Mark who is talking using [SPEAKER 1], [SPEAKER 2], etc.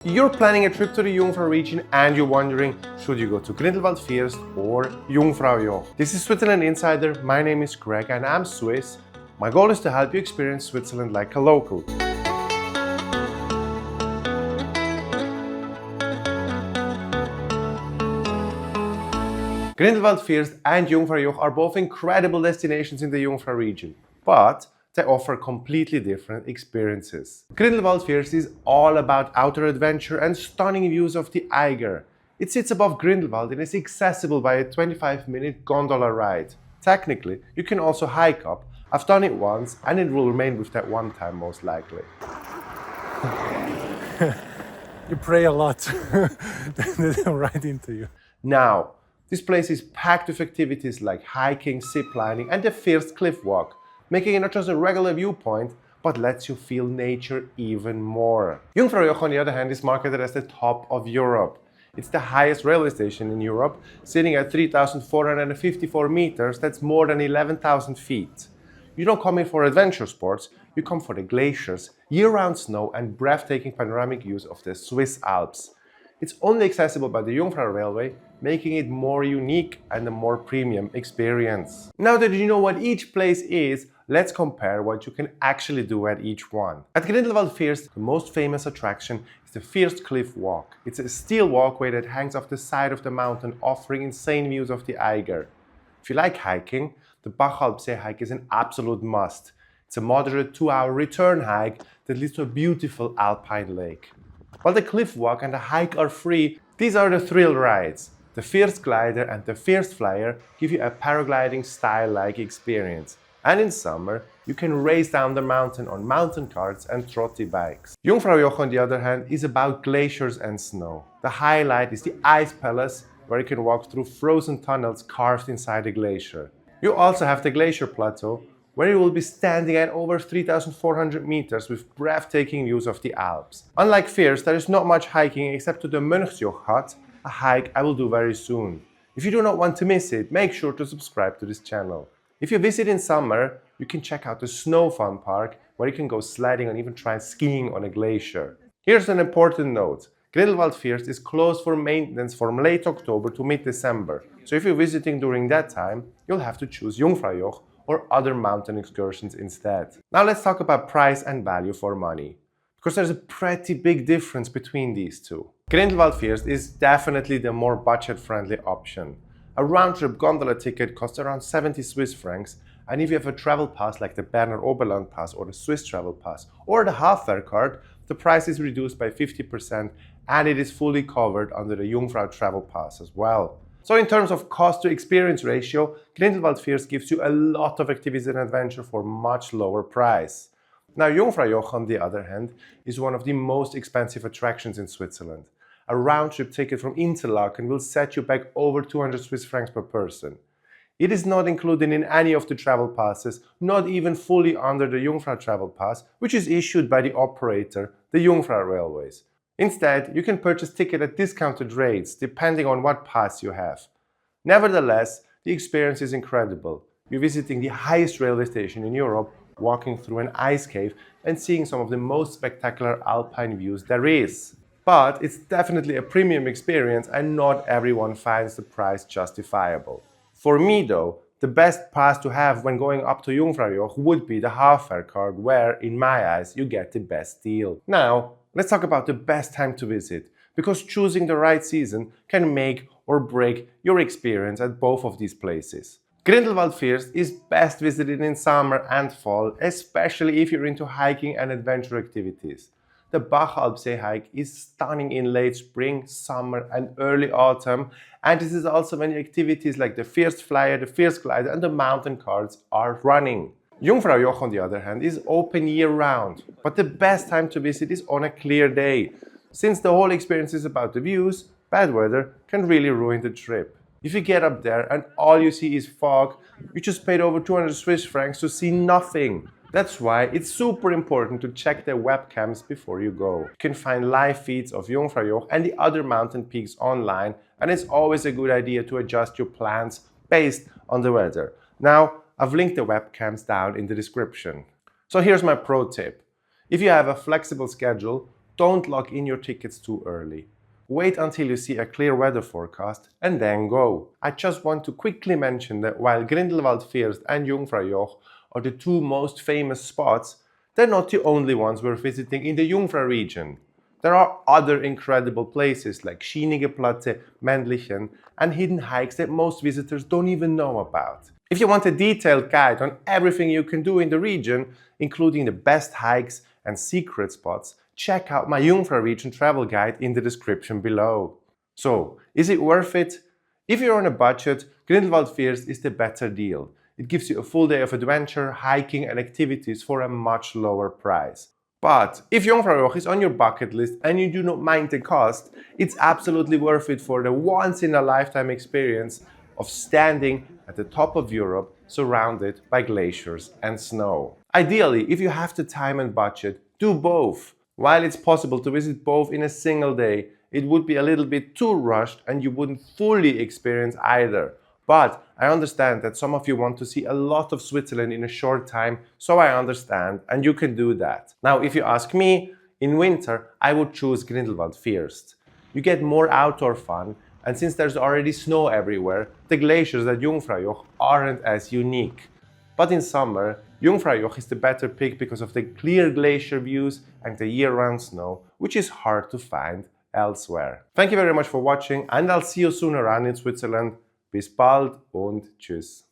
[SPEAKER 1] You're planning a trip to the Jungfrau region and you're wondering, should you go to Grindelwald First or Jungfraujoch? This is Switzerland Insider. My name is Greg and I'm Swiss. My goal is to help you experience Switzerland like a local. Grindelwald First and Jungfraujoch are both incredible destinations in the Jungfrau region, but they offer completely different experiences. Grindelwald First is all about outdoor adventure and stunning views of the Eiger. It sits above Grindelwald and is accessible by a 25-minute gondola ride. Technically, you can also hike up. I've done it once and it will remain with that one time most likely.
[SPEAKER 2] You pray a lot. They don't ride into you.
[SPEAKER 1] Now, this place is packed with activities like hiking, ziplining and the First cliff walk, making it not just a regular viewpoint, but lets you feel nature even more. Jungfraujoch, on the other hand, is marketed as the top of Europe. It's the highest railway station in Europe, sitting at 3,454 meters, that's more than 11,000 feet. You don't come in for adventure sports, you come for the glaciers, year-round snow and breathtaking panoramic views of the Swiss Alps. It's only accessible by the Jungfrau Railway, making it more unique and a more premium experience. Now that you know what each place is, let's compare what you can actually do at each one. At Grindelwald First, the most famous attraction is the First Cliff Walk. It's a steel walkway that hangs off the side of the mountain, offering insane views of the Eiger. If you like hiking, the Bachalpsee hike is an absolute must. It's a moderate 2-hour return hike that leads to a beautiful alpine lake. While the cliff walk and the hike are free, these are the thrill rides. The First Glider and the First Flyer give you a paragliding style-like experience. And in summer, you can race down the mountain on mountain carts and Trottibikes. Jungfraujoch, on the other hand, is about glaciers and snow. The highlight is the Ice Palace, where you can walk through frozen tunnels carved inside a glacier. You also have the Glacier Plateau, where you will be standing at over 3,400 meters with breathtaking views of the Alps. Unlike First, there is not much hiking except to the Mönchsjoch hut, a hike I will do very soon. If you do not want to miss it, make sure to subscribe to this channel. If you visit in summer, you can check out the Snow Fun Park, where you can go sledding and even try skiing on a glacier. Here's an important note. Grindelwald First is closed for maintenance from late October to mid-December. So if you're visiting during that time, you'll have to choose Jungfraujoch or other mountain excursions instead. Now let's talk about price and value for money, because there's a pretty big difference between these two. Grindelwald First is definitely the more budget-friendly option. A round-trip gondola ticket costs around 70 Swiss francs, and if you have a travel pass like the Berner Oberland Pass or the Swiss Travel Pass or the half-fare card, the price is reduced by 50% and it is fully covered under the Jungfrau Travel Pass as well. So in terms of cost to experience ratio, Grindelwald First gives you a lot of activities and adventure for much lower price. Now Jungfraujoch, on the other hand, is one of the most expensive attractions in Switzerland. A round-trip ticket from Interlaken will set you back over 200 Swiss francs per person. It is not included in any of the travel passes, not even fully under the Jungfrau Travel Pass, which is issued by the operator, the Jungfrau Railways. Instead, you can purchase tickets at discounted rates, depending on what pass you have. Nevertheless, the experience is incredible. You're visiting the highest railway station in Europe, walking through an ice cave and seeing some of the most spectacular alpine views there is. But it's definitely a premium experience and not everyone finds the price justifiable. For me though, the best pass to have when going up to Jungfraujoch would be the half-fare card, where, in my eyes, you get the best deal. Now, let's talk about the best time to visit, because choosing the right season can make or break your experience at both of these places. Grindelwald First is best visited in summer and fall, especially if you're into hiking and adventure activities. The Bachalpsee hike is stunning in late spring, summer and early autumn, and this is also when activities like the First Flyer, the First Glider and the mountain carts are running. Jungfraujoch, on the other hand, is open year-round, but the best time to visit is on a clear day. Since the whole experience is about the views, bad weather can really ruin the trip. If you get up there and all you see is fog, you just paid over 200 Swiss francs to see nothing. That's why it's super important to check their webcams before you go. You can find live feeds of Jungfraujoch and the other mountain peaks online, and it's always a good idea to adjust your plans based on the weather. Now, I've linked the webcams down in the description. So here's my pro tip. If you have a flexible schedule, don't lock in your tickets too early. Wait until you see a clear weather forecast and then go. I just want to quickly mention that while Grindelwald First and Jungfraujoch are the two most famous spots, they're not the only ones we're visiting in the Jungfrau region. There are other incredible places like scenic plateau, Männlichen, and hidden hikes that most visitors don't even know about. If you want a detailed guide on everything you can do in the region, including the best hikes and secret spots, check out my Jungfrau region travel guide in the description below. So, is it worth it? If you're on a budget, Grindelwald First is the better deal. It gives you a full day of adventure, hiking and activities for a much lower price. But if Jungfraujoch is on your bucket list and you do not mind the cost, it's absolutely worth it for the once-in-a-lifetime experience of standing at the top of Europe surrounded by glaciers and snow. Ideally, if you have the time and budget, do both. While it's possible to visit both in a single day, it would be a little bit too rushed and you wouldn't fully experience either. But I understand that some of you want to see a lot of Switzerland in a short time, so I understand, and you can do that. Now, if you ask me, in winter, I would choose Grindelwald First. You get more outdoor fun, and since there's already snow everywhere, the glaciers at Jungfraujoch aren't as unique. But in summer, Jungfraujoch is the better pick because of the clear glacier views and the year-round snow, which is hard to find elsewhere. Thank you very much for watching, and I'll see you soon around in Switzerland. Bis bald und tschüss.